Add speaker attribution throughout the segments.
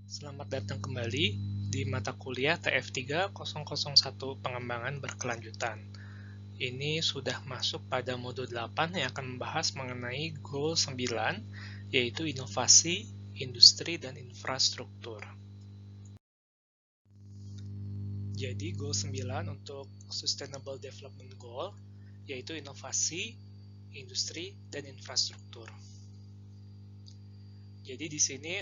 Speaker 1: Selamat datang kembali di mata kuliah TF3001 Pengembangan Berkelanjutan. Ini sudah masuk pada modul 8 yang akan membahas mengenai Goal 9, yaitu inovasi, industri, dan infrastruktur. Jadi Goal 9 untuk Sustainable Development Goal, yaitu inovasi, industri, dan infrastruktur. Jadi di sini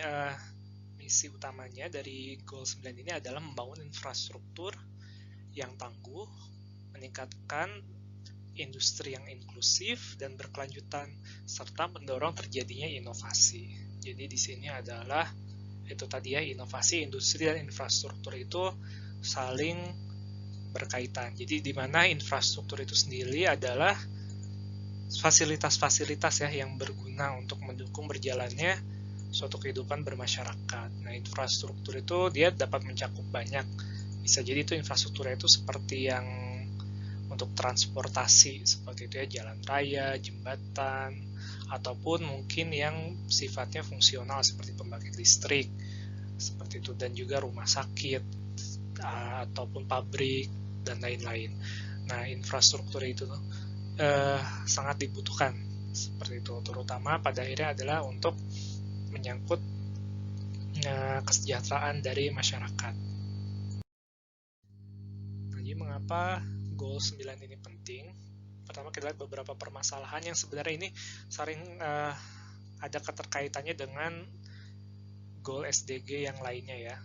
Speaker 1: misi utamanya dari Goal 9 ini adalah membangun infrastruktur yang tangguh, meningkatkan industri yang inklusif dan berkelanjutan, serta mendorong terjadinya inovasi. Jadi di sini adalah itu tadi ya, inovasi, industri, dan infrastruktur itu saling berkaitan. Jadi di mana infrastruktur itu sendiri adalah fasilitas-fasilitas ya yang berguna untuk mendukung berjalannya suatu kehidupan bermasyarakat. Nah, infrastruktur itu dia dapat mencakup banyak. Bisa jadi itu infrastrukturnya itu seperti yang untuk transportasi, seperti itu ya, jalan raya, jembatan, ataupun mungkin yang sifatnya fungsional seperti pembangkit listrik, seperti itu, dan juga rumah sakit, ataupun pabrik, dan lain-lain. Nah, infrastruktur itu sangat dibutuhkan, seperti itu, terutama pada akhirnya adalah untuk menyangkut kesejahteraan dari masyarakat. Jadi mengapa Goal 9 ini penting? Pertama kita lihat beberapa permasalahan yang sebenarnya ini sering ada keterkaitannya dengan Goal SDG yang lainnya ya.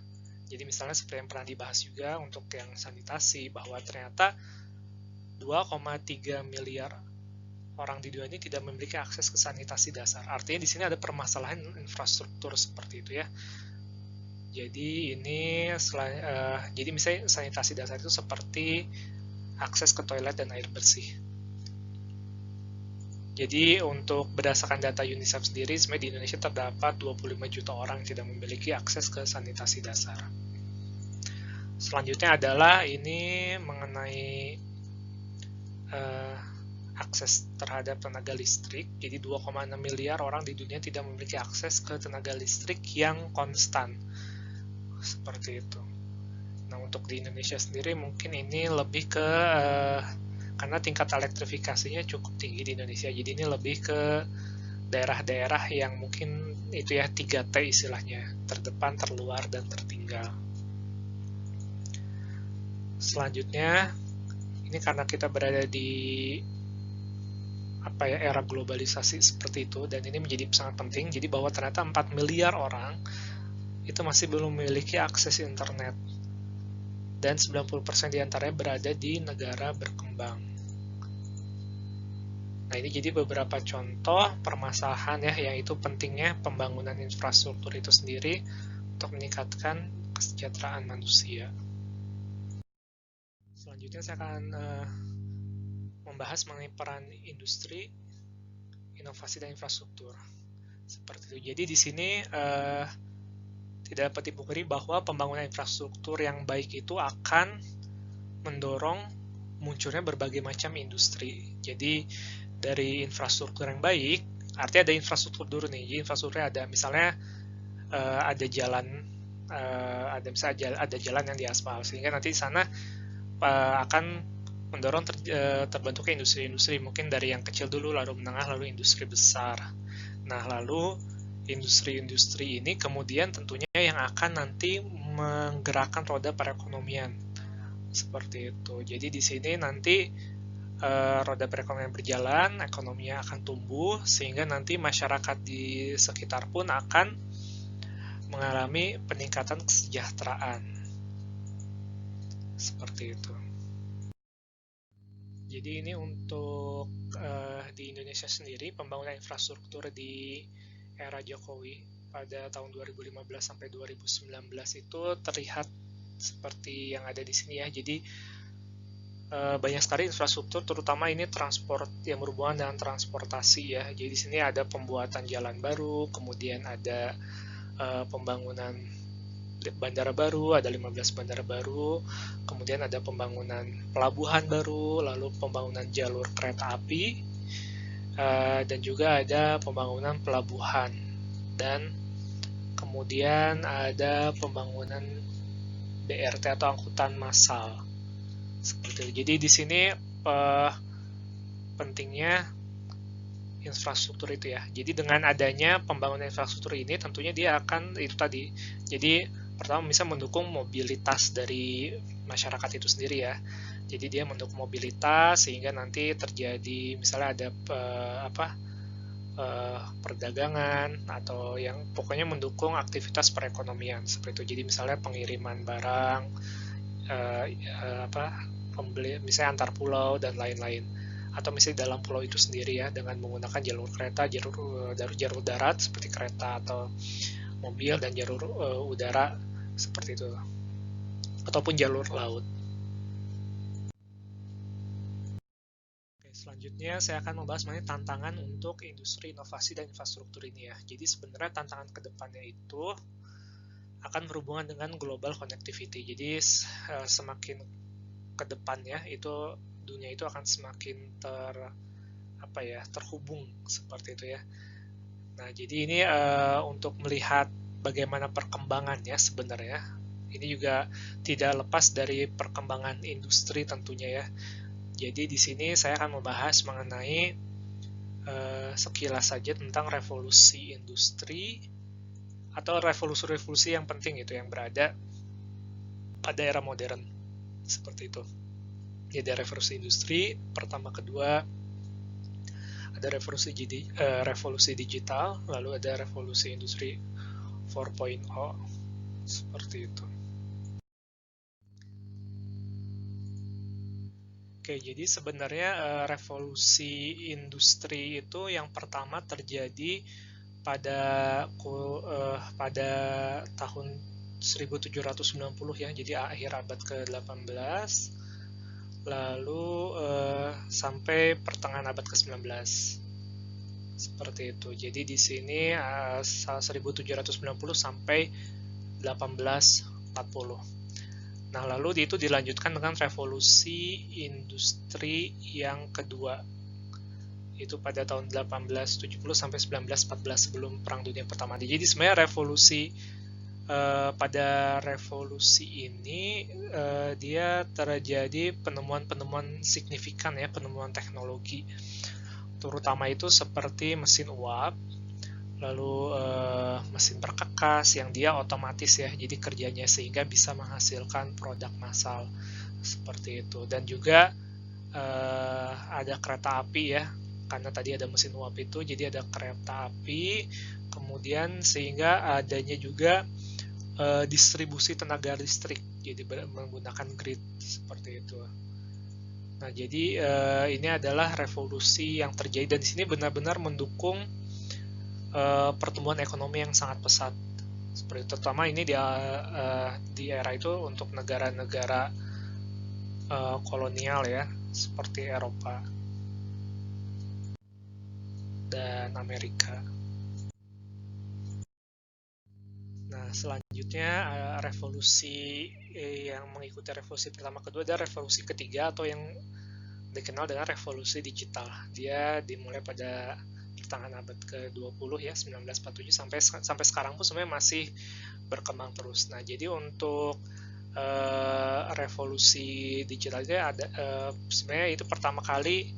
Speaker 1: Jadi misalnya seperti yang pernah dibahas juga untuk yang sanitasi, bahwa ternyata 2,3 miliar orang di dunia ini tidak memiliki akses ke sanitasi dasar. Artinya di sini ada permasalahan infrastruktur seperti itu ya. Jadi ini jadi misalnya sanitasi dasar itu seperti akses ke toilet dan air bersih. Jadi untuk berdasarkan data UNICEF sendiri, sebenarnya di Indonesia terdapat 25 juta orang yang tidak memiliki akses ke sanitasi dasar. Selanjutnya adalah ini mengenai akses terhadap tenaga listrik. Jadi 2,6 miliar orang di dunia tidak memiliki akses ke tenaga listrik yang konstan. Seperti itu. Nah, untuk di Indonesia sendiri mungkin ini lebih ke karena tingkat elektrifikasinya cukup tinggi di Indonesia. Jadi ini lebih ke daerah-daerah yang mungkin itu ya 3T istilahnya, terdepan, terluar, dan tertinggal. Selanjutnya, ini karena kita berada di era globalisasi seperti itu, dan ini menjadi sangat penting. Jadi bahwa ternyata 4 miliar orang itu masih belum memiliki akses internet, dan 90% diantaranya berada di negara berkembang. Nah, ini jadi beberapa contoh permasalahan ya, yaitu pentingnya pembangunan infrastruktur itu sendiri untuk meningkatkan kesejahteraan manusia. Selanjutnya saya akan membahas mengenai peran industri, inovasi, dan infrastruktur. Seperti itu. Jadi di sini tidak dapat dipungkiri bahwa pembangunan infrastruktur yang baik itu akan mendorong munculnya berbagai macam industri. Jadi dari infrastruktur yang baik, artinya ada infrastruktur dulu nih. Jadi infrastrukturnya ada, misalnya ada jalan, ada jalan yang diaspal, sehingga nanti di sana akan mendorong terbentuknya industri-industri, mungkin dari yang kecil dulu, lalu menengah, lalu industri besar. Nah, lalu industri-industri ini kemudian tentunya yang akan nanti menggerakkan roda perekonomian, seperti itu. Jadi di sini nanti roda perekonomian berjalan, ekonominya akan tumbuh, sehingga nanti masyarakat di sekitar pun akan mengalami peningkatan kesejahteraan, seperti itu. Jadi ini untuk di Indonesia sendiri, pembangunan infrastruktur di era Jokowi pada tahun 2015 sampai 2019 itu terlihat seperti yang ada di sini ya. Jadi banyak sekali infrastruktur, terutama ini transport yang berhubungan dengan transportasi ya. Jadi di sini ada pembuatan jalan baru, kemudian ada pembangunan bandara baru, ada 15 bandara baru, kemudian ada pembangunan pelabuhan baru, lalu pembangunan jalur kereta api, dan juga ada pembangunan pelabuhan dan kemudian ada pembangunan BRT atau angkutan massal. Seperti itu. Jadi di sini pentingnya infrastruktur itu ya. Jadi dengan adanya pembangunan infrastruktur ini tentunya dia akan itu tadi. Jadi pertama bisa mendukung mobilitas dari masyarakat itu sendiri ya. Jadi dia mendukung mobilitas sehingga nanti terjadi misalnya ada perdagangan atau yang pokoknya mendukung aktivitas perekonomian seperti itu. Jadi misalnya pengiriman barang, misalnya antar pulau dan lain-lain. Atau misalnya dalam pulau itu sendiri ya dengan menggunakan jalur kereta, jalur darat seperti kereta atau mobil dan jalur udara seperti itu. Ataupun jalur laut. Selanjutnya saya akan membahas mengenai tantangan untuk industri inovasi dan infrastruktur ini ya. Jadi sebenarnya tantangan kedepannya itu akan berhubungan dengan global connectivity. Jadi semakin kedepannya itu dunia itu akan semakin terhubung seperti itu ya. Nah jadi ini untuk melihat bagaimana perkembangannya sebenarnya ini juga tidak lepas dari perkembangan industri tentunya ya. Jadi di sini saya akan membahas mengenai sekilas saja tentang revolusi industri atau revolusi-revolusi yang penting itu yang berada pada era modern seperti itu. Jadi ada revolusi industri pertama, kedua ada revolusi digital, lalu ada revolusi industri 4.0 seperti itu. Oke, jadi sebenarnya revolusi industri itu yang pertama terjadi pada tahun 1790 ya, jadi akhir abad ke-18 lalu sampai pertengahan abad ke-19 seperti itu. Jadi di sini 1790 sampai 1840. Nah, lalu itu dilanjutkan dengan revolusi industri yang kedua. Itu pada tahun 1870 sampai 1914 sebelum Perang Dunia Pertama. Jadi sebenarnya pada revolusi ini dia terjadi penemuan-penemuan signifikan ya, penemuan teknologi. Terutama itu seperti mesin uap, lalu mesin perkakas yang dia otomatis ya, jadi kerjanya sehingga bisa menghasilkan produk massal seperti itu. Dan juga ada kereta api ya, karena tadi ada mesin uap itu, jadi ada kereta api, kemudian sehingga adanya juga distribusi tenaga listrik, jadi menggunakan grid seperti itu. Nah, jadi ini adalah revolusi yang terjadi dan di sini benar-benar mendukung pertumbuhan ekonomi yang sangat pesat seperti terutama ini di era itu untuk negara-negara kolonial ya seperti Eropa dan Amerika. Nah selanjutnya revolusi yang mengikuti revolusi pertama kedua ada revolusi ketiga atau yang dikenal dengan revolusi digital. Dia dimulai pada pertengahan abad ke-20 ya, 1947 sampai sekarang pun sebenarnya masih berkembang terus. Nah, jadi untuk revolusi digital itu ada sebenarnya itu pertama kali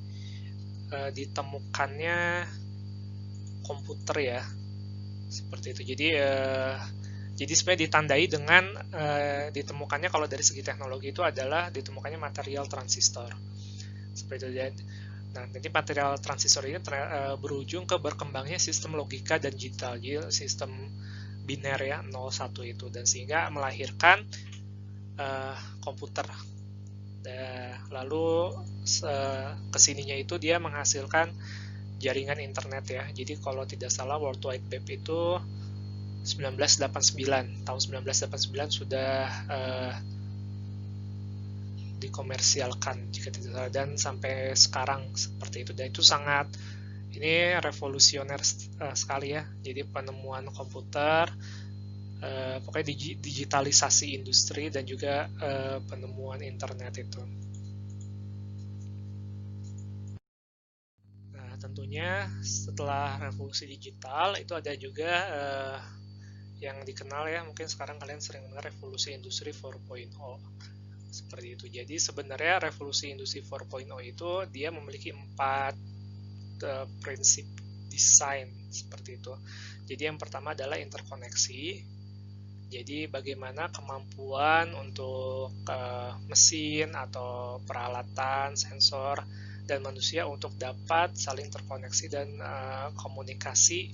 Speaker 1: ditemukannya komputer ya. Seperti itu. Jadi sebenarnya ditandai dengan ditemukannya kalau dari segi teknologi itu adalah ditemukannya material transistor. Seperti itu. Nah, jadi material transistor ini berujung ke berkembangnya sistem logika dan digital, jadi sistem biner ya 0-1 itu, dan sehingga melahirkan komputer. Lalu kesininya itu dia menghasilkan jaringan internet ya. Jadi kalau tidak salah World Wide Web itu 1989, tahun 1989 sudah dikomersialkan jika tidak salah, dan sampai sekarang seperti itu. Dan itu sangat ini revolusioner sekali ya. Jadi penemuan komputer, pokoknya digitalisasi industri dan juga penemuan internet itu. Nah tentunya setelah revolusi digital itu ada juga yang dikenal ya, mungkin sekarang kalian sering dengar revolusi industri 4.0 seperti itu. Jadi sebenarnya revolusi industri 4.0 itu dia memiliki 4 prinsip desain seperti itu. Jadi yang pertama adalah interkoneksi. Jadi bagaimana kemampuan untuk mesin atau peralatan, sensor, dan manusia untuk dapat saling terkoneksi dan komunikasi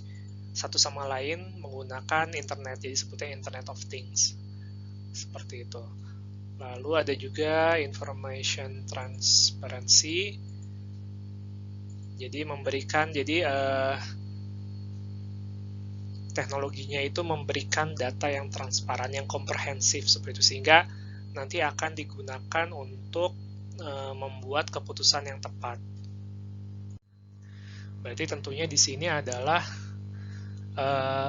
Speaker 1: satu sama lain menggunakan internet. Jadi sebutnya Internet of Things. Seperti itu. Lalu ada juga information transparency. Jadi memberikan teknologinya itu memberikan data yang transparan, yang komprehensif seperti itu, sehingga nanti akan digunakan untuk membuat keputusan yang tepat. Berarti tentunya di sini adalah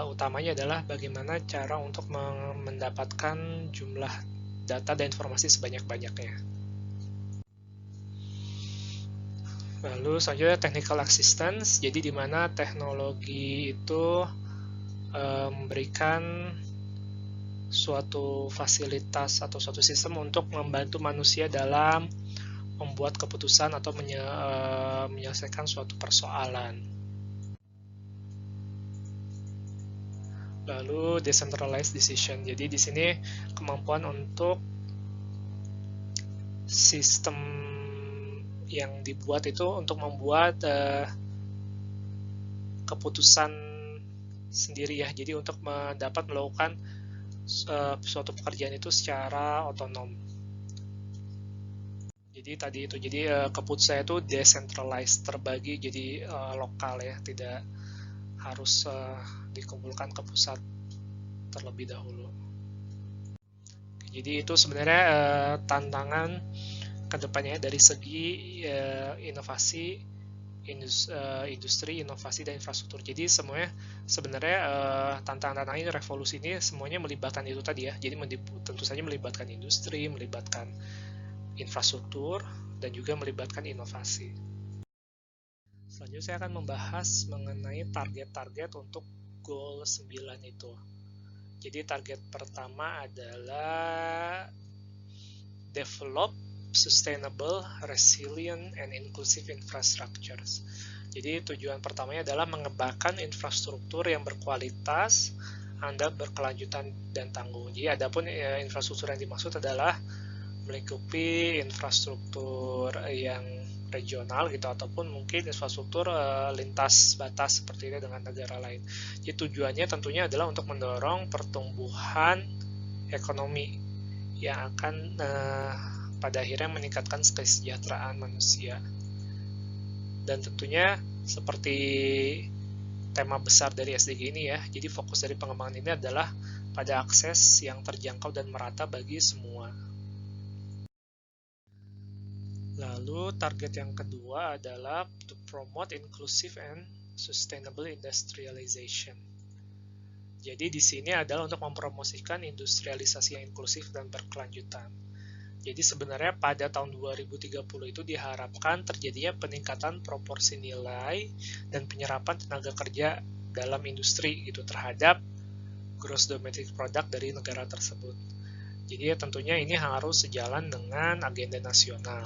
Speaker 1: utamanya adalah bagaimana cara untuk mendapatkan jumlah data dan informasi sebanyak-banyaknya. Lalu selanjutnya technical assistance, jadi di mana teknologi itu memberikan suatu fasilitas atau suatu sistem untuk membantu manusia dalam membuat keputusan atau menyelesaikan suatu persoalan. Lalu decentralized decision, jadi di sini kemampuan untuk sistem yang dibuat itu untuk membuat keputusan sendiri ya, jadi untuk dapat melakukan suatu pekerjaan itu secara otonom. Jadi tadi itu, jadi keputusan itu decentralized, terbagi jadi lokal ya, tidak harus dikumpulkan ke pusat terlebih dahulu. Jadi itu sebenarnya tantangan kedepannya dari segi inovasi, industri, inovasi, dan infrastruktur. Jadi semuanya sebenarnya tantangan-tantangan revolusi ini semuanya melibatkan itu tadi ya. Jadi tentu saja melibatkan industri, melibatkan infrastruktur, dan juga melibatkan inovasi. Selanjutnya saya akan membahas mengenai target-target untuk goal 9 itu. Jadi target pertama adalah develop sustainable, resilient, and inclusive infrastructures. Jadi tujuan pertamanya adalah mengembangkan infrastruktur yang berkualitas, handal, berkelanjutan, dan tangguh. Jadi adapun infrastruktur yang dimaksud adalah melingkupi infrastruktur yang regional gitu, ataupun mungkin infrastruktur lintas batas seperti ini dengan negara lain. Jadi tujuannya tentunya adalah untuk mendorong pertumbuhan ekonomi yang akan pada akhirnya meningkatkan kesejahteraan manusia. Dan tentunya seperti tema besar dari SDG ini ya, jadi fokus dari pengembangan ini adalah pada akses yang terjangkau dan merata bagi semua. Lalu target yang kedua adalah to promote inclusive and sustainable industrialization. Jadi di sini adalah untuk mempromosikan industrialisasi yang inklusif dan berkelanjutan. Jadi sebenarnya pada tahun 2030 itu diharapkan terjadinya peningkatan proporsi nilai dan penyerapan tenaga kerja dalam industri gitu terhadap gross domestic product dari negara tersebut. Jadi ya tentunya ini harus sejalan dengan agenda nasional.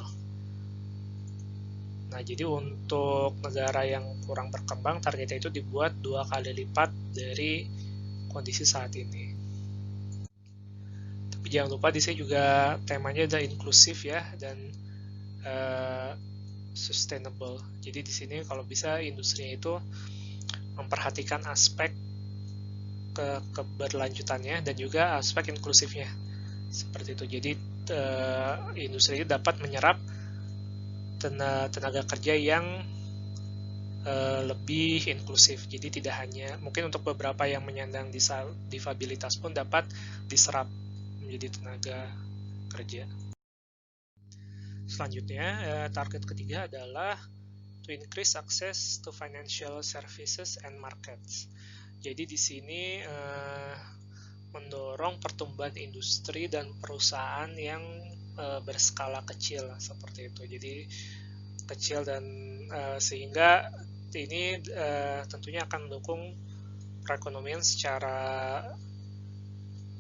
Speaker 1: Nah, jadi untuk negara yang kurang berkembang, targetnya itu dibuat 2 kali lipat dari kondisi saat ini. Tapi jangan lupa di sini juga temanya ada inklusif ya, dan sustainable. Jadi di sini kalau bisa industrinya itu memperhatikan aspek keberlanjutannya dan juga aspek inklusifnya. Seperti itu. Jadi industri itu dapat menyerap tenaga kerja yang lebih inklusif. Jadi tidak hanya mungkin untuk beberapa yang menyandang disabilitas pun dapat diserap menjadi tenaga kerja. Selanjutnya target ketiga adalah to increase access to financial services and markets. Jadi di sini mendorong pertumbuhan industri dan perusahaan yang berskala kecil seperti itu. Jadi kecil dan sehingga ini tentunya akan mendukung perekonomian secara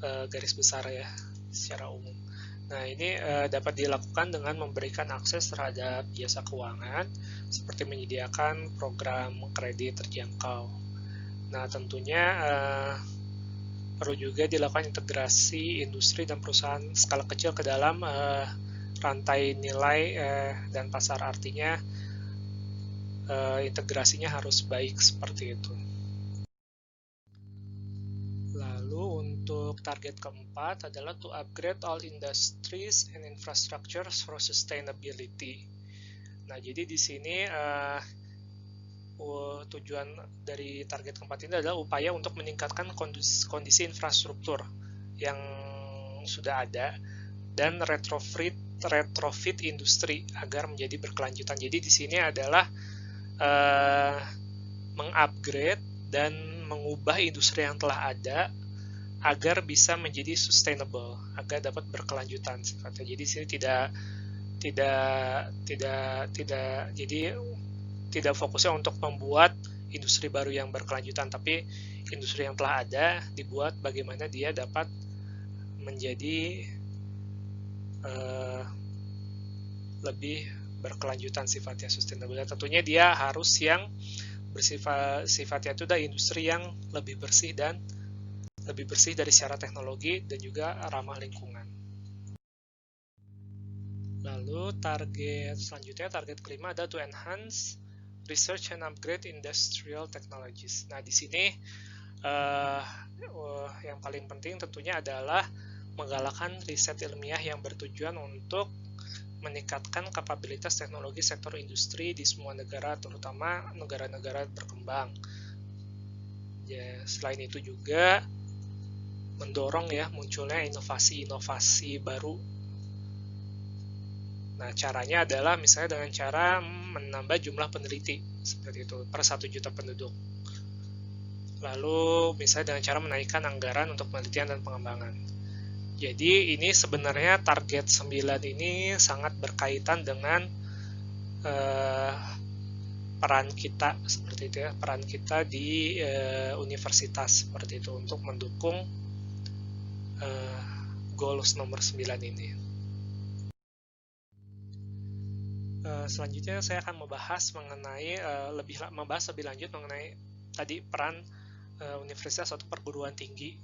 Speaker 1: garis besar ya secara umum. Nah, ini dapat dilakukan dengan memberikan akses terhadap jasa keuangan seperti menyediakan program kredit terjangkau. Nah, tentunya perlu juga dilakukan integrasi industri dan perusahaan skala kecil ke dalam rantai nilai dan pasar, artinya integrasinya harus baik seperti itu. Lalu untuk target keempat adalah to upgrade all industries and infrastructures for sustainability. Nah, jadi di sini tujuan dari target keempat ini adalah upaya untuk meningkatkan kondisi infrastruktur yang sudah ada dan retrofit industri agar menjadi berkelanjutan. Jadi di sini adalah mengupgrade dan mengubah industri yang telah ada agar bisa menjadi sustainable, agar dapat berkelanjutan sifatnya. Jadi di sini tidak fokusnya untuk membuat industri baru yang berkelanjutan, tapi industri yang telah ada dibuat bagaimana dia dapat menjadi lebih berkelanjutan sifatnya, sustainable. Tentunya dia harus yang sifatnya itu adalah industri yang lebih bersih dari secara teknologi dan juga ramah lingkungan. Lalu target kelima adalah to enhance research and upgrade industrial technologies. Nah, di sini yang paling penting tentunya adalah menggalakkan riset ilmiah yang bertujuan untuk meningkatkan kapabilitas teknologi sektor industri di semua negara, terutama negara-negara berkembang. Ya, selain itu juga mendorong ya munculnya inovasi-inovasi baru. Nah, caranya adalah misalnya dengan cara menambah jumlah peneliti seperti itu per 1 juta penduduk. Lalu misalnya dengan cara menaikkan anggaran untuk penelitian dan pengembangan. Jadi ini sebenarnya target 9 ini sangat berkaitan dengan peran kita seperti itu ya, peran kita di universitas seperti itu untuk mendukung goals nomor 9 ini. Selanjutnya saya akan membahas lebih lanjut mengenai tadi peran universitas atau perguruan tinggi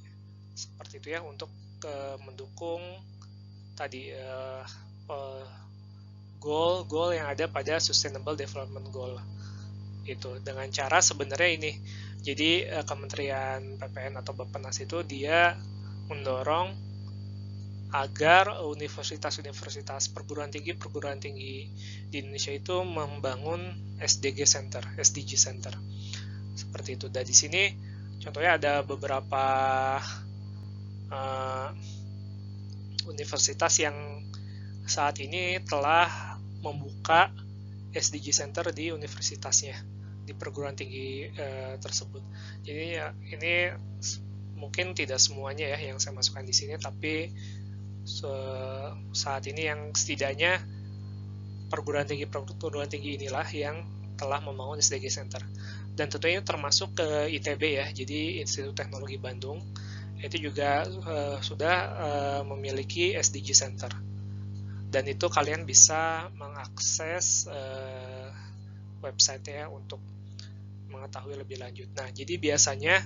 Speaker 1: seperti itu ya untuk mendukung tadi goal yang ada pada Sustainable Development Goal itu dengan cara sebenarnya ini. Jadi Kementerian PPN atau Bappenas itu dia mendorong agar universitas-universitas perguruan tinggi di Indonesia itu membangun SDG Center seperti itu. Dan di sini contohnya ada beberapa universitas yang saat ini telah membuka SDG Center di universitasnya, di perguruan tinggi tersebut. Jadi ya, ini mungkin tidak semuanya ya yang saya masukkan di sini, tapi saat ini yang setidaknya perguruan tinggi inilah yang telah membangun SDG Center. Dan tentunya termasuk ke ITB ya, jadi Institut Teknologi Bandung itu juga sudah memiliki SDG Center. Dan itu kalian bisa mengakses website-nya untuk mengetahui lebih lanjut. Nah, jadi biasanya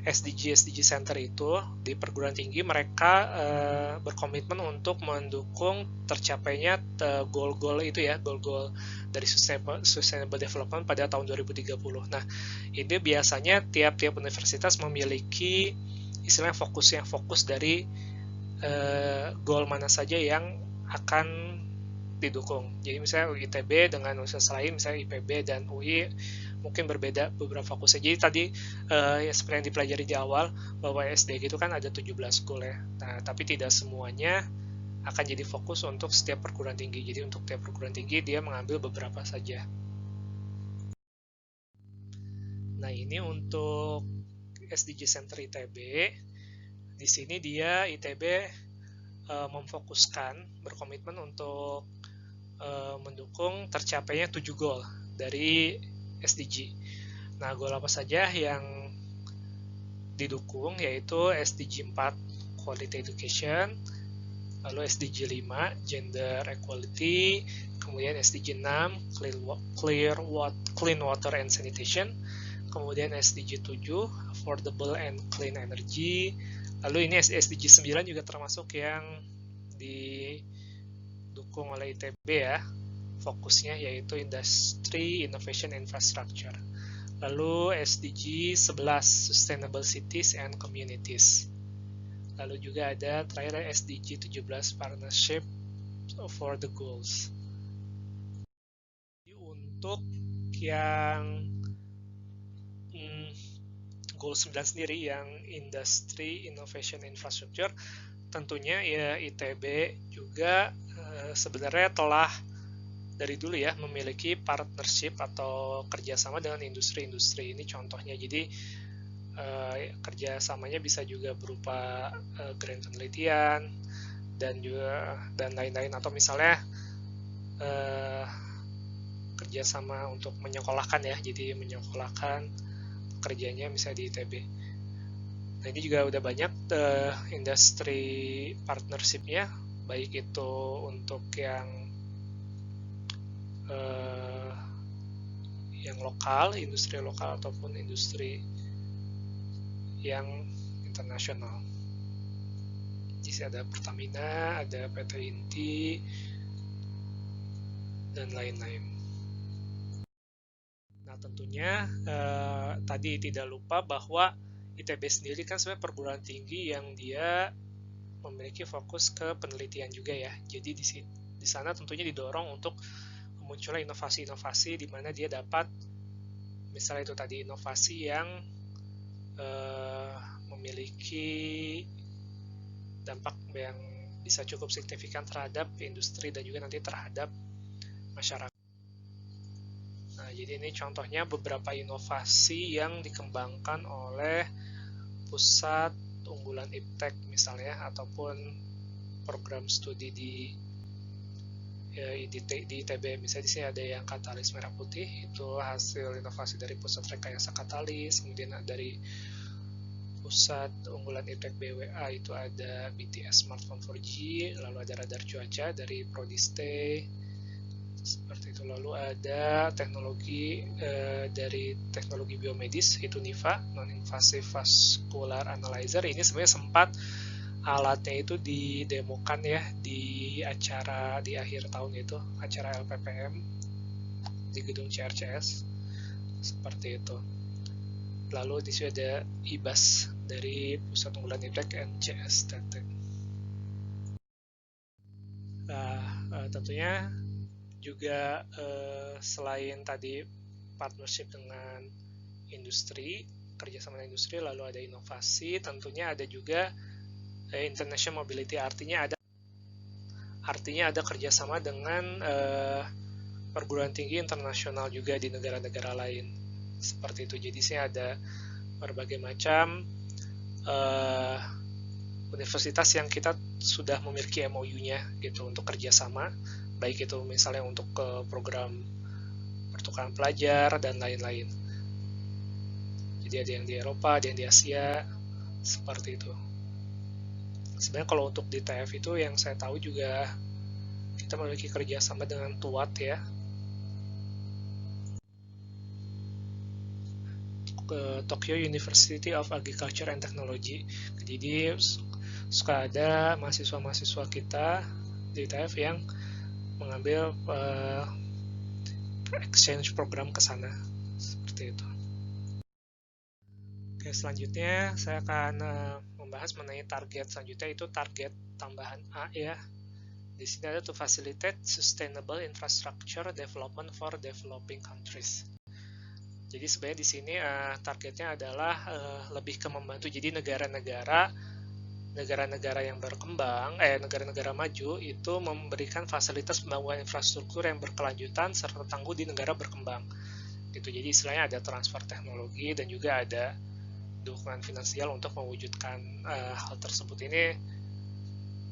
Speaker 1: SDG Center itu di perguruan tinggi mereka berkomitmen untuk mendukung tercapainya goal-goal itu ya, goal-goal dari Sustainable Development pada tahun 2030. Nah, ini biasanya tiap-tiap universitas memiliki istilahnya fokus dari goal mana saja yang akan didukung. Jadi misalnya ITB dengan universitas lain, misalnya IPB dan UI mungkin berbeda beberapa fokusnya. Jadi tadi ya seperti yang dipelajari di awal bahwa SDG itu kan ada 17 goal ya. Nah, tapi tidak semuanya akan jadi fokus untuk setiap perguruan tinggi. Jadi untuk setiap perguruan tinggi dia mengambil beberapa saja. Nah, ini untuk SDG Center ITB. Di sini dia ITB memfokuskan, berkomitmen untuk mendukung tercapainya 7 goal dari SDG. Nah, goal apa saja yang didukung, yaitu SDG 4 Quality Education, lalu SDG 5 Gender Equality, kemudian SDG 6 Clean Water and Sanitation, kemudian SDG 7 Affordable and Clean Energy, lalu ini SDG 9 juga termasuk yang didukung oleh ITB ya, fokusnya yaitu Industry, Innovation, Infrastructure. Lalu SDG 11 Sustainable Cities and Communities. Lalu juga ada terakhir SDG 17 Partnership for the Goals. Untuk yang Goal 9 sendiri yang Industry, Innovation, Infrastructure, tentunya ya ITB juga sebenarnya telah dari dulu ya memiliki partnership atau kerjasama dengan industri-industri ini contohnya. Jadi kerjasamanya bisa juga berupa grant penelitian dan lain-lain, atau misalnya kerjasama untuk menyekolahkan ya, jadi menyekolahkan kerjanya misalnya di ITB. Nah ini juga udah banyak industri partnership-nya, baik itu untuk yang lokal, industri lokal ataupun industri yang internasional. Jadi ada Pertamina, ada PT Inti, dan lain-lain. Nah tentunya tadi tidak lupa bahwa ITB sendiri kan sebenarnya perguruan tinggi yang dia memiliki fokus ke penelitian juga ya. Jadi di sana tentunya didorong untuk munculnya inovasi-inovasi di mana dia dapat, misalnya itu tadi inovasi yang memiliki dampak yang bisa cukup signifikan terhadap industri dan juga nanti terhadap masyarakat. Nah, jadi ini contohnya beberapa inovasi yang dikembangkan oleh pusat unggulan IPTEK misalnya, ataupun program studi di ITB. Misalnya di sini ada yang katalis merah putih, itu hasil inovasi dari pusat rekayasa katalis. Kemudian dari pusat unggulan IPTEK BWA itu ada BTS smartphone 4G, lalu ada radar cuaca dari Prodiste, seperti itu. Lalu ada teknologi dari teknologi biomedis, itu NIVA, non-invasive vascular analyzer. Ini sebenarnya sempat alatnya itu didemokan ya di acara di akhir tahun itu, acara LPPM di gedung CRCS, seperti itu. Lalu di sini ada IBAS dari Pusat Unggulan IPTEK NCS Tetek. Nah, tentunya juga selain tadi partnership dengan industri, kerjasama dengan industri, lalu ada inovasi, tentunya ada juga international mobility, artinya ada kerjasama dengan perguruan tinggi internasional juga di negara-negara lain, seperti itu. Jadi sih ada berbagai macam universitas yang kita sudah memiliki MOU-nya gitu untuk kerjasama, baik itu misalnya untuk program pertukaran pelajar dan lain-lain. Jadi ada yang di Eropa, ada yang di Asia, seperti itu. Sebenarnya kalau untuk di TF itu yang saya tahu juga kita memiliki kerjasama dengan TUAT ya, Tokyo University of Agriculture and Technology. Jadi suka ada mahasiswa-mahasiswa kita di TF yang mengambil exchange program ke sana, seperti itu. Oke, selanjutnya saya akan membahas mengenai target selanjutnya, itu target tambahan A ya. Di sini ada to facilitate sustainable infrastructure development for developing countries. Jadi sebenarnya di sini targetnya adalah lebih ke membantu. Jadi negara-negara yang berkembang, negara-negara maju itu memberikan fasilitas pembangunan infrastruktur yang berkelanjutan serta tangguh di negara berkembang. Gitu. Jadi istilahnya ada transfer teknologi dan juga ada dukungan finansial untuk mewujudkan hal tersebut. Ini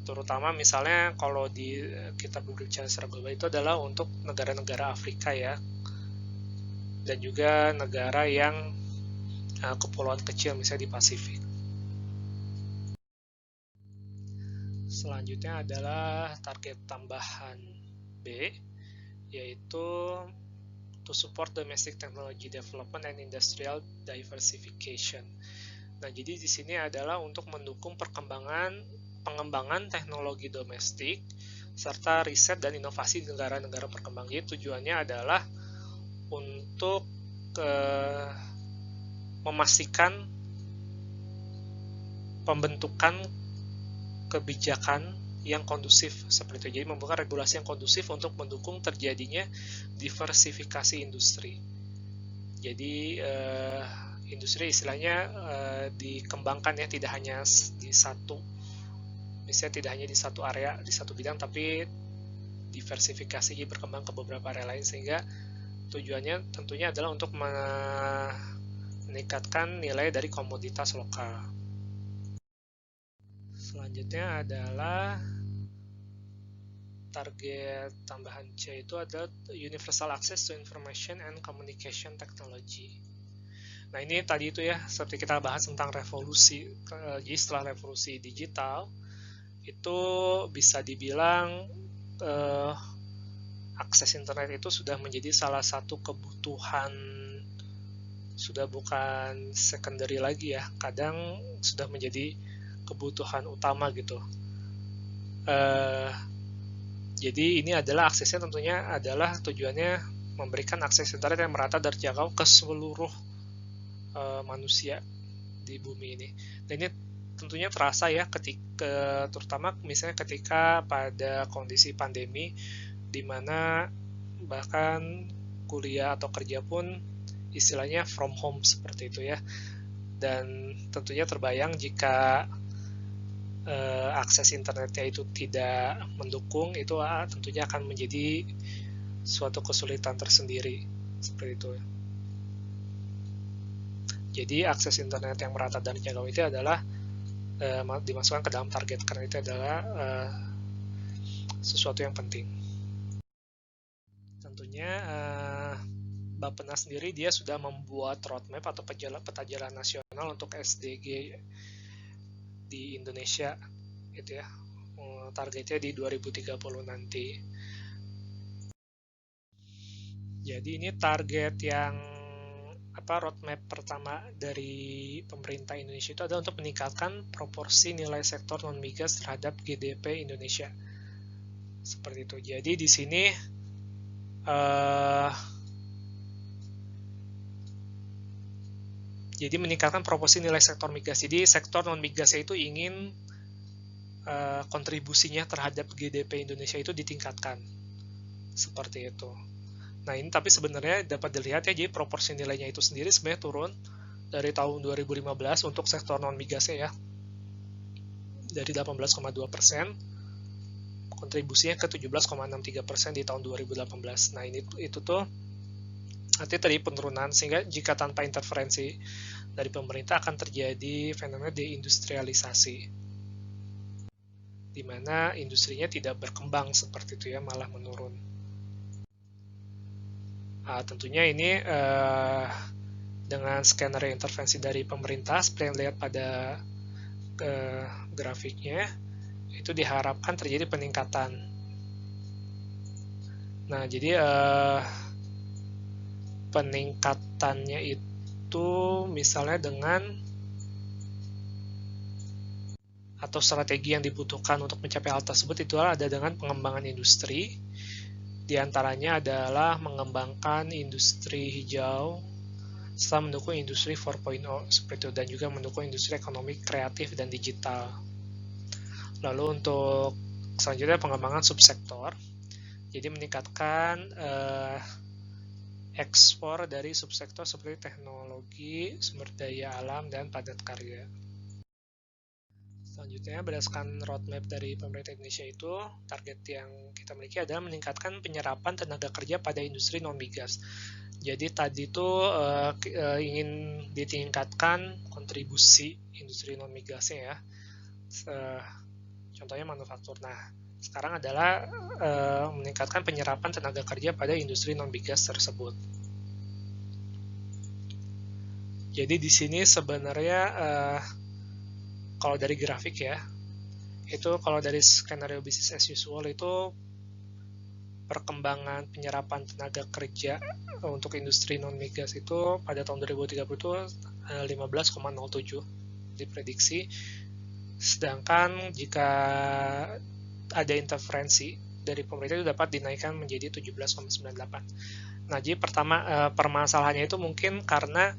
Speaker 1: terutama misalnya kalau kita berbicara secara global itu adalah untuk negara-negara Afrika ya, dan juga negara yang kepulauan kecil misalnya di Pasifik. Selanjutnya adalah target tambahan B, yaitu to support domestic technology development and industrial diversification. Nah, jadi di sini adalah untuk mendukung pengembangan teknologi domestik serta riset dan inovasi di negara-negara berkembang. Jadi tujuannya adalah untuk memastikan pembentukan kebijakan yang kondusif seperti itu. Jadi membuka regulasi yang kondusif untuk mendukung terjadinya diversifikasi industri. Jadi industri istilahnya dikembangkan ya, tidak hanya di satu, misalnya tidak hanya di satu area, di satu bidang, tapi diversifikasi berkembang ke beberapa area lain, sehingga tujuannya tentunya adalah untuk meningkatkan nilai dari komoditas lokal. Selanjutnya adalah target tambahan C, itu adalah Universal Access to Information and Communication Technology. Nah, ini tadi itu ya, seperti kita bahas tentang revolusi. Jadi setelah revolusi digital, itu bisa dibilang akses internet itu sudah menjadi salah satu kebutuhan, sudah bukan secondary lagi ya, kadang sudah menjadi kebutuhan utama gitu. Jadi ini adalah aksesnya, tentunya adalah tujuannya memberikan akses internet yang merata dan terjangkau ke seluruh manusia di bumi ini. Dan ini tentunya terasa ya, ketika terutama misalnya ketika pada kondisi pandemi, di mana bahkan kuliah atau kerja pun istilahnya from home seperti itu ya. Dan tentunya terbayang jika akses internetnya itu tidak mendukung, itu tentunya akan menjadi suatu kesulitan tersendiri seperti itu. Jadi akses internet yang merata dan terjangkau itu adalah dimasukkan ke dalam target, karena itu adalah sesuatu yang penting. Tentunya Bappenas sendiri dia sudah membuat roadmap atau peta jalan nasional untuk SDG di Indonesia gitu ya, targetnya di 2030 nanti. Jadi ini target yang roadmap pertama dari pemerintah Indonesia itu adalah untuk meningkatkan proporsi nilai sektor non migas terhadap GDP Indonesia seperti itu. Jadi di sini jadi meningkatkan proporsi nilai sektor migas. Jadi sektor non migasnya itu ingin kontribusinya terhadap GDP Indonesia itu ditingkatkan seperti itu. Nah, ini tapi sebenarnya dapat dilihat ya, jadi proporsi nilainya itu sendiri sebenarnya turun dari tahun 2015 untuk sektor non migasnya ya, dari 18,2% kontribusinya ke 17,63% di tahun 2018. Nah, ini itu tuh artinya tadi penurunan, sehingga jika tanpa interferensi dari pemerintah akan terjadi fenomena deindustrialisasi, di mana industrinya tidak berkembang seperti itu ya, malah menurun. Tentunya ini dengan skenario intervensi dari pemerintah seperti yang lihat pada grafiknya, itu diharapkan terjadi peningkatan. Nah, jadi peningkatannya itu misalnya dengan atau strategi yang dibutuhkan untuk mencapai hal tersebut itu ada dengan pengembangan industri. Di antaranya adalah mengembangkan industri hijau serta mendukung industri 4.0 seperti itu, dan juga mendukung industri ekonomi kreatif dan digital. Lalu untuk selanjutnya pengembangan subsektor, jadi meningkatkan ekspor dari subsektor seperti teknologi, sumber daya alam, dan padat karya. Selanjutnya, berdasarkan roadmap dari pemerintah Indonesia itu, target yang kita miliki adalah meningkatkan penyerapan tenaga kerja pada industri non-migas. Jadi tadi itu ingin ditingkatkan kontribusi industri non-migasnya ya. Contohnya manufaktur. Nah, sekarang adalah meningkatkan penyerapan tenaga kerja pada industri non-migas tersebut. Jadi di sini sebenarnya kalau dari grafik ya, itu kalau dari skenario business as usual itu perkembangan penyerapan tenaga kerja untuk industri non migas itu pada tahun 2030 itu 15,07 diprediksi. Sedangkan jika ada intervensi dari pemerintah itu dapat dinaikkan menjadi 17,98. Nah, jadi permasalahannya itu mungkin karena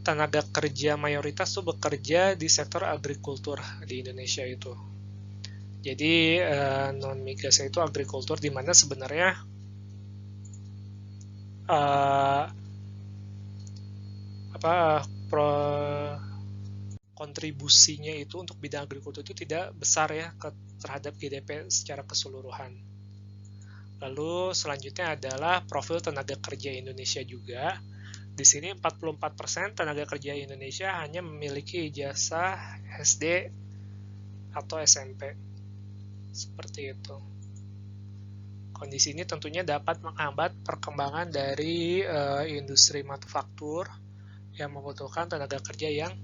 Speaker 1: tenaga kerja mayoritas tuh bekerja di sektor agrikultur di Indonesia itu. Jadi non migasnya itu agrikultur, di mana sebenarnya kontribusinya itu untuk bidang agrikultur itu tidak besar ya terhadap GDP secara keseluruhan. Lalu selanjutnya adalah profil tenaga kerja Indonesia juga. Di sini 44% tenaga kerja Indonesia hanya memiliki ijazah SD atau SMP. Seperti itu. Kondisi ini tentunya dapat menghambat perkembangan dari industri manufaktur yang membutuhkan tenaga kerja yang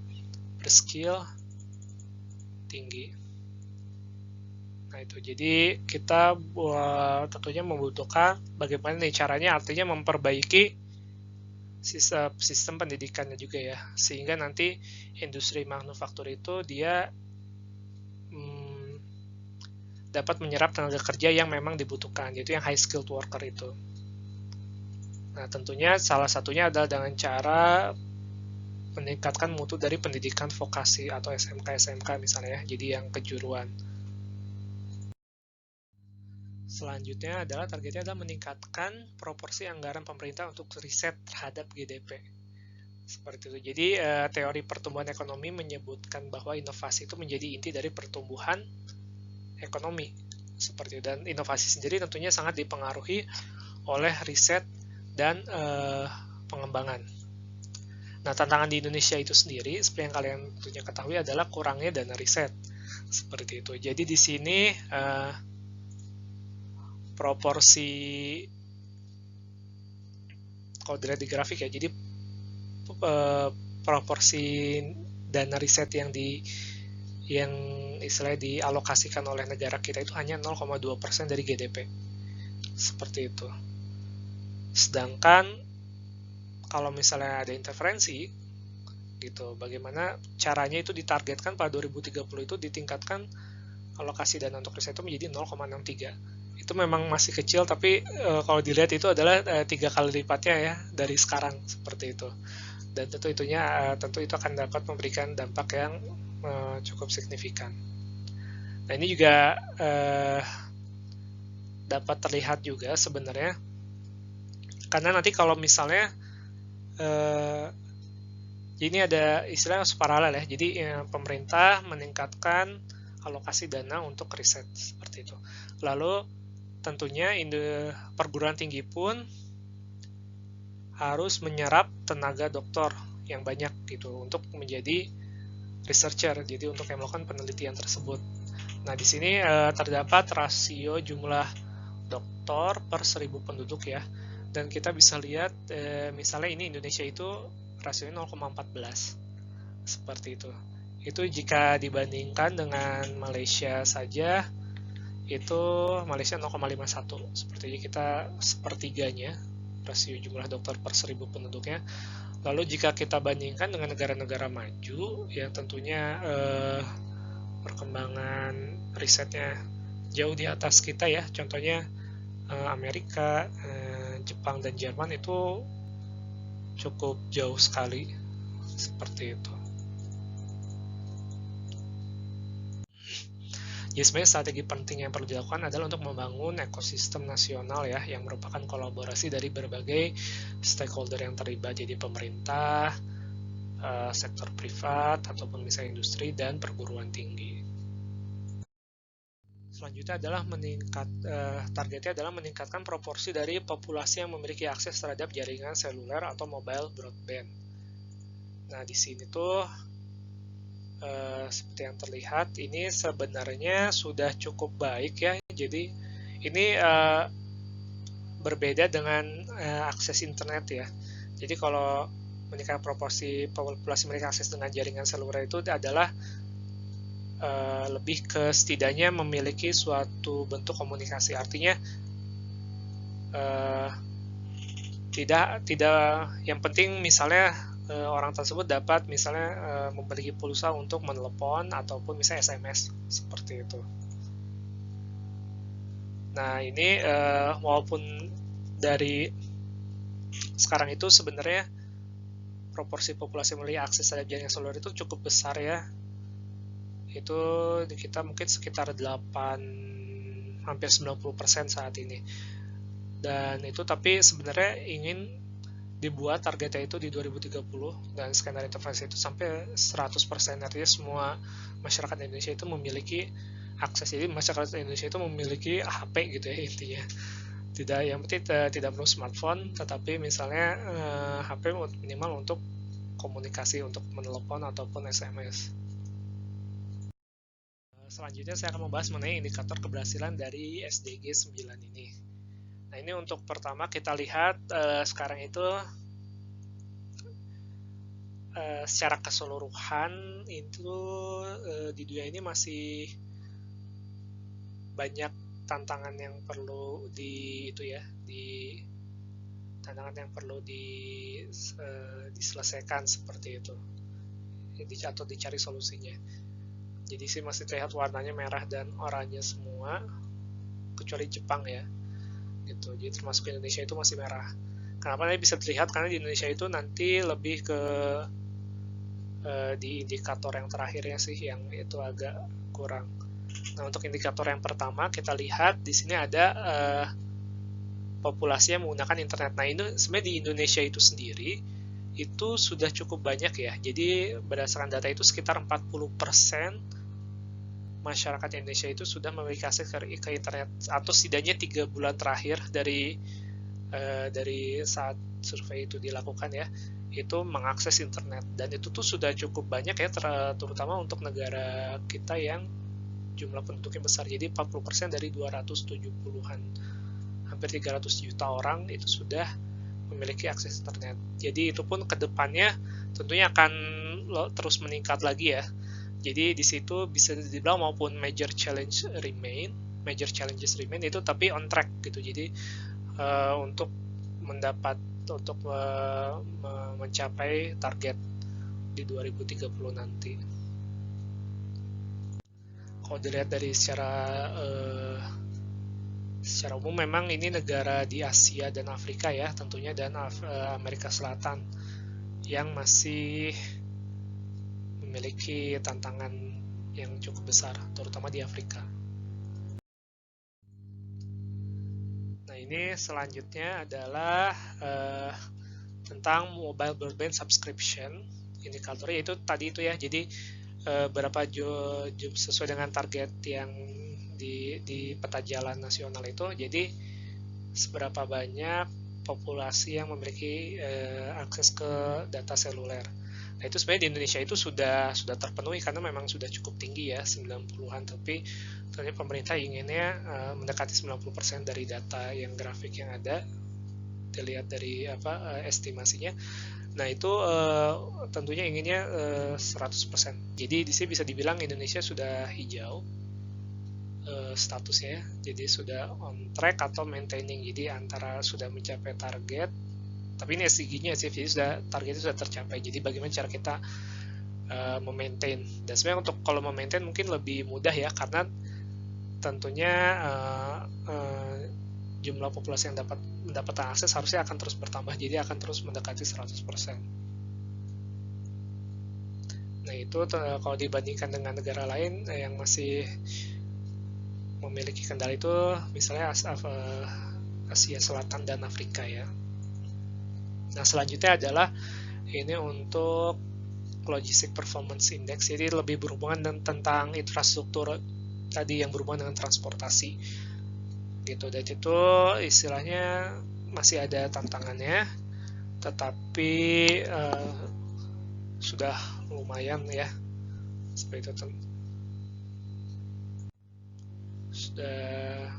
Speaker 1: berskill tinggi. Nah itu, jadi kita tentunya membutuhkan bagaimana nih caranya, artinya memperbaiki sistem pendidikannya juga ya, sehingga nanti industri manufaktur itu dia dapat menyerap tenaga kerja yang memang dibutuhkan, yaitu yang high skilled worker itu. Nah tentunya salah satunya adalah dengan cara meningkatkan mutu dari pendidikan vokasi atau SMK misalnya ya, jadi yang kejuruan. Selanjutnya adalah targetnya adalah meningkatkan proporsi anggaran pemerintah untuk riset terhadap GDP. Seperti itu. Jadi teori pertumbuhan ekonomi menyebutkan bahwa inovasi itu menjadi inti dari pertumbuhan ekonomi. Seperti itu. Dan inovasi sendiri tentunya sangat dipengaruhi oleh riset dan pengembangan. Nah, tantangan di Indonesia itu sendiri, seperti yang kalian tentunya ketahui, adalah kurangnya dana riset. Seperti itu. Jadi di sini proporsi, kalau dilihat di grafik ya, jadi proporsi dana riset yang istilahnya dialokasikan oleh negara kita itu hanya 0,2% dari GDP. Seperti itu. Sedangkan kalau misalnya ada interferensi gitu, bagaimana caranya itu ditargetkan pada 2030 itu ditingkatkan alokasi dana untuk riset itu menjadi 0,63. Itu memang masih kecil, tapi kalau dilihat itu adalah 3 kali lipatnya ya dari sekarang, seperti itu. Dan tentu itu akan dapat memberikan dampak yang cukup signifikan. Nah ini juga dapat terlihat juga sebenarnya, karena nanti kalau misalnya ini ada istilah paralel ya, jadi pemerintah meningkatkan alokasi dana untuk riset seperti itu. Lalu tentunya perguruan tinggi pun harus menyerap tenaga doktor yang banyak gitu untuk menjadi researcher, jadi untuk yang melakukan penelitian tersebut. Nah di sini terdapat rasio jumlah doktor per 1000 penduduk ya, dan kita bisa lihat misalnya ini Indonesia itu rasionya 0,14 seperti itu. Itu jika dibandingkan dengan Malaysia saja, itu Malaysia 0,51 seperti itu, kita sepertiganya rasio jumlah dokter per 1000 penduduknya. Lalu jika kita bandingkan dengan negara-negara maju yang tentunya perkembangan risetnya jauh di atas kita ya, contohnya Amerika, Jepang dan Jerman itu cukup jauh sekali seperti itu. Jadi sebenarnya strategi penting yang perlu dilakukan adalah untuk membangun ekosistem nasional ya, yang merupakan kolaborasi dari berbagai stakeholder yang terlibat, jadi pemerintah, sektor privat, ataupun misalnya industri dan perguruan tinggi. Selanjutnya adalah targetnya adalah meningkatkan proporsi dari populasi yang memiliki akses terhadap jaringan seluler atau mobile broadband. Nah di sini tuh seperti yang terlihat ini sebenarnya sudah cukup baik ya. Jadi ini berbeda dengan akses internet ya. Jadi kalau meningkatkan proporsi populasi mereka akses dengan jaringan seluler itu adalah lebih ke setidaknya memiliki suatu bentuk komunikasi. Artinya tidak yang penting misalnya orang tersebut dapat misalnya memiliki pulsa untuk menelepon ataupun misalnya SMS seperti itu. Nah ini walaupun dari sekarang itu sebenarnya proporsi populasi memiliki akses terhadap jaringan seluler itu cukup besar ya. Itu kita mungkin sekitar 8 hampir 90% saat ini. Dan itu tapi sebenarnya ingin dibuat targetnya itu di 2030 dan skenario intervensi itu sampai 100%, artinya semua masyarakat Indonesia itu memiliki akses. Jadi masyarakat Indonesia itu memiliki HP gitu ya intinya. Tidak yang penting tidak perlu smartphone, tetapi misalnya HP minimal untuk komunikasi, untuk menelepon ataupun SMS. Selanjutnya saya akan membahas mengenai indikator keberhasilan dari SDG 9 ini. Nah ini untuk pertama kita lihat sekarang itu secara keseluruhan itu di dunia ini masih banyak tantangan yang perlu diselesaikan seperti itu, atau dicari solusinya. Jadi sih masih terlihat warnanya merah dan oranye semua, kecuali Jepang ya. Gitu. Jadi termasuk Indonesia itu masih merah. Kenapa ini bisa terlihat? Karena di Indonesia itu nanti lebih ke di indikator yang terakhirnya sih yang itu agak kurang. Nah untuk indikator yang pertama kita lihat di sini ada populasi yang menggunakan internet. Nah ini sebenarnya di Indonesia itu sendiri itu sudah cukup banyak ya. Jadi berdasarkan data itu sekitar 40% masyarakat Indonesia itu sudah memiliki akses ke internet, atau setidaknya 3 bulan terakhir dari saat survei itu dilakukan ya, itu mengakses internet. Dan itu tuh sudah cukup banyak ya, terutama untuk negara kita yang jumlah penduduknya besar. Jadi 40% dari 270-an, hampir 300 juta orang itu sudah memiliki akses internet. Jadi itu pun kedepannya tentunya akan terus meningkat lagi ya. Jadi di situ bisa dibilang maupun major challenges remain itu, tapi on track gitu. Jadi untuk mencapai target di 2030 nanti. Kalau dilihat dari secara umum memang ini negara di Asia dan Afrika ya tentunya, dan Amerika Selatan yang masih memiliki tantangan yang cukup besar, terutama di Afrika. Nah ini selanjutnya adalah tentang mobile broadband subscription indikatornya, itu tadi itu ya. Jadi berapa sesuai dengan target yang di peta jalan nasional itu, jadi seberapa banyak populasi yang memiliki akses ke data seluler. Nah itu sebenarnya di Indonesia itu sudah terpenuhi karena memang sudah cukup tinggi ya, 90-an, tapi ternyata pemerintah inginnya mendekati 90% dari data yang grafik yang ada dilihat dari estimasinya. Nah itu tentunya inginnya 100%. Jadi di sini bisa dibilang Indonesia sudah hijau statusnya, jadi sudah on track atau maintaining, jadi antara sudah mencapai target, tapi ini SDG-nya sih, jadi targetnya sudah tercapai. Jadi bagaimana cara kita memaintain, dan sebenarnya untuk kalau memaintain mungkin lebih mudah ya, karena tentunya jumlah populasi yang mendapatkan akses harusnya akan terus bertambah, jadi akan terus mendekati 100%. Nah itu kalau dibandingkan dengan negara lain yang masih memiliki kendala itu, misalnya Asia Selatan dan Afrika ya. Nah selanjutnya adalah ini untuk Logistic Performance Index, jadi lebih berhubungan dengan tentang infrastruktur tadi yang berhubungan dengan transportasi gitu. Dan itu istilahnya masih ada tantangannya, tetapi sudah lumayan ya, seperti itu. Sudah,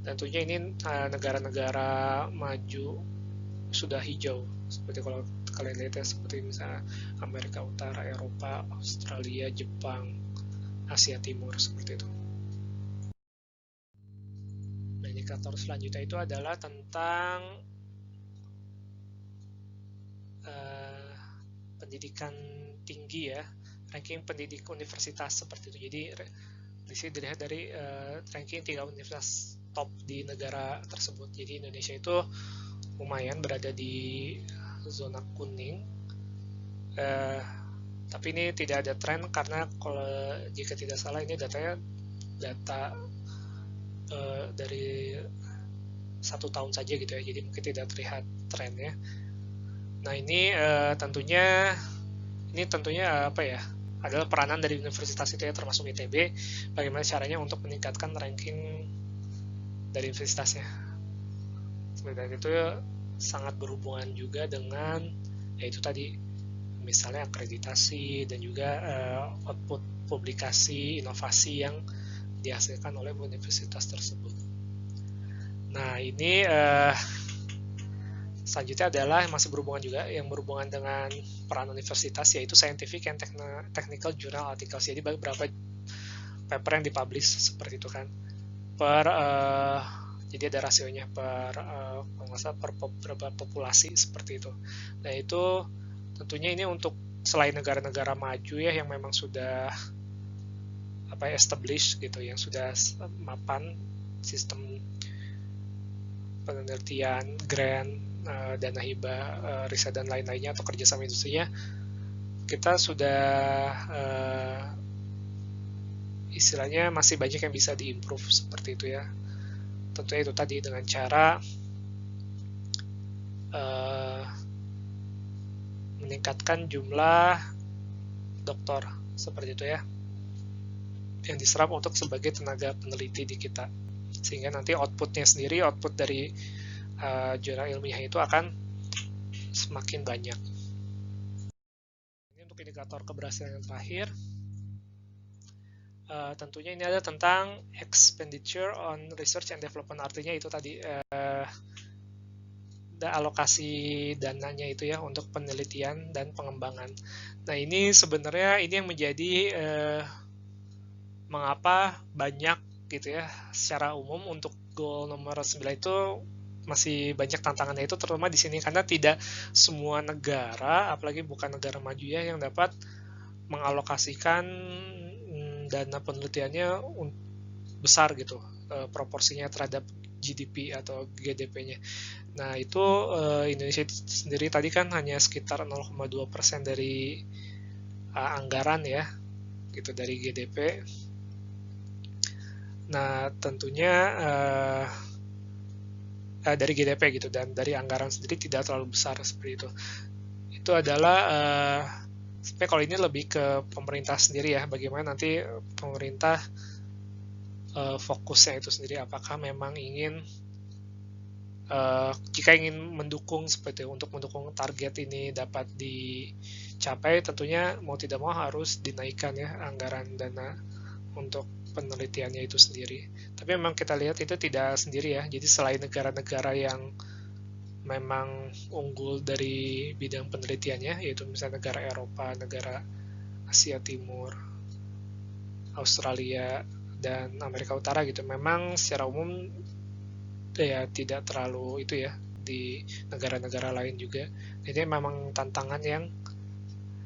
Speaker 1: tentunya ini negara-negara maju sudah hijau, seperti kalau kalian lihat ya, seperti misalnya Amerika Utara, Eropa, Australia, Jepang, Asia Timur, seperti itu. Nah, indikator selanjutnya itu adalah tentang pendidikan tinggi ya, ranking pendidik universitas seperti itu. Jadi di sini dilihat dari ranking 3 universitas top di negara tersebut. Jadi Indonesia itu lumayan berada di zona kuning, tapi ini tidak ada tren karena kalau jika tidak salah ini data dari 1 tahun saja gitu ya, jadi mungkin tidak terlihat trennya. Nah ini tentunya apa ya, adalah peranan dari universitas itu ya, termasuk ITB, bagaimana caranya untuk meningkatkan ranking dari universitasnya. Sebenarnya itu sangat berhubungan juga dengan yaitu tadi, misalnya akreditasi dan juga output publikasi inovasi yang dihasilkan oleh universitas tersebut. Nah ini selanjutnya adalah masih berhubungan juga, yang berhubungan dengan peran universitas, yaitu Scientific and Technical Journal Articles. Jadi beberapa paper yang dipublish seperti itu kan, jadi ada rasionya per berapa populasi seperti itu. Nah itu tentunya ini untuk selain negara-negara maju ya, yang memang sudah established gitu, yang sudah mapan sistem penelitian, grant, dana hibah, riset dan lain-lainnya, atau kerjasama industrinya, kita sudah istilahnya masih banyak yang bisa diimprove seperti itu ya. Tentunya itu tadi dengan cara meningkatkan jumlah doktor seperti itu ya, yang diserap untuk sebagai tenaga peneliti di kita, sehingga nanti outputnya sendiri, output dari jurnal ilmiah itu akan semakin banyak. Ini untuk indikator keberhasilan yang terakhir. Tentunya ini ada tentang expenditure on research and development, artinya itu tadi alokasi dananya itu ya untuk penelitian dan pengembangan. Nah ini sebenarnya ini yang menjadi mengapa banyak gitu ya, secara umum untuk goal nomor 9 itu masih banyak tantangannya, itu terutama di sini karena tidak semua negara, apalagi bukan negara maju ya, yang dapat mengalokasikan dana penelitiannya besar gitu, proporsinya terhadap GDP atau GDP-nya. Nah itu Indonesia sendiri tadi kan hanya sekitar 0,2% dari anggaran ya, gitu, dari GDP. Nah tentunya dari GDP gitu, dan dari anggaran sendiri tidak terlalu besar seperti itu. Itu adalah sebenarnya kalau ini lebih ke pemerintah sendiri ya, bagaimana nanti pemerintah fokusnya itu sendiri, apakah memang ingin jika ingin mendukung seperti itu, untuk mendukung target ini dapat dicapai, tentunya mau tidak mau harus dinaikkan ya anggaran dana untuk penelitiannya itu sendiri. Tapi memang kita lihat itu tidak sendiri ya, jadi selain negara-negara yang memang unggul dari bidang penelitiannya, yaitu misalnya negara Eropa, negara Asia Timur, Australia, dan Amerika Utara gitu, memang secara umum ya tidak terlalu itu ya di negara-negara lain juga. Jadi memang tantangan yang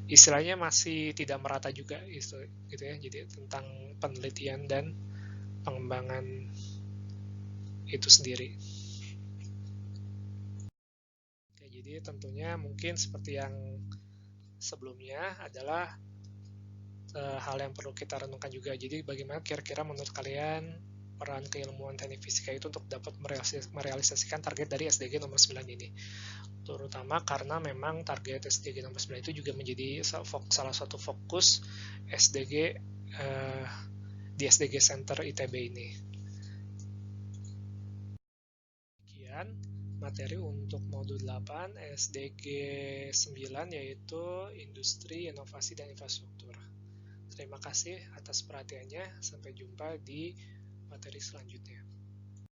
Speaker 1: istilahnya masih tidak merata juga gitu ya. Jadi tentang penelitian dan pengembangan itu sendiri. Oke, jadi tentunya mungkin seperti yang sebelumnya adalah hal yang perlu kita renungkan juga. Jadi bagaimana kira-kira menurut kalian peran keilmuan teknik fisika itu untuk dapat merealisasikan target dari SDG nomor 9 ini, terutama karena memang target SDG nomor 9 itu juga menjadi salah satu fokus SDG di SDG Center ITB ini. Sekian materi untuk modul 8 SDG 9, yaitu industri, inovasi, dan infrastruktur. Terima kasih atas perhatiannya. Sampai jumpa di materi selanjutnya.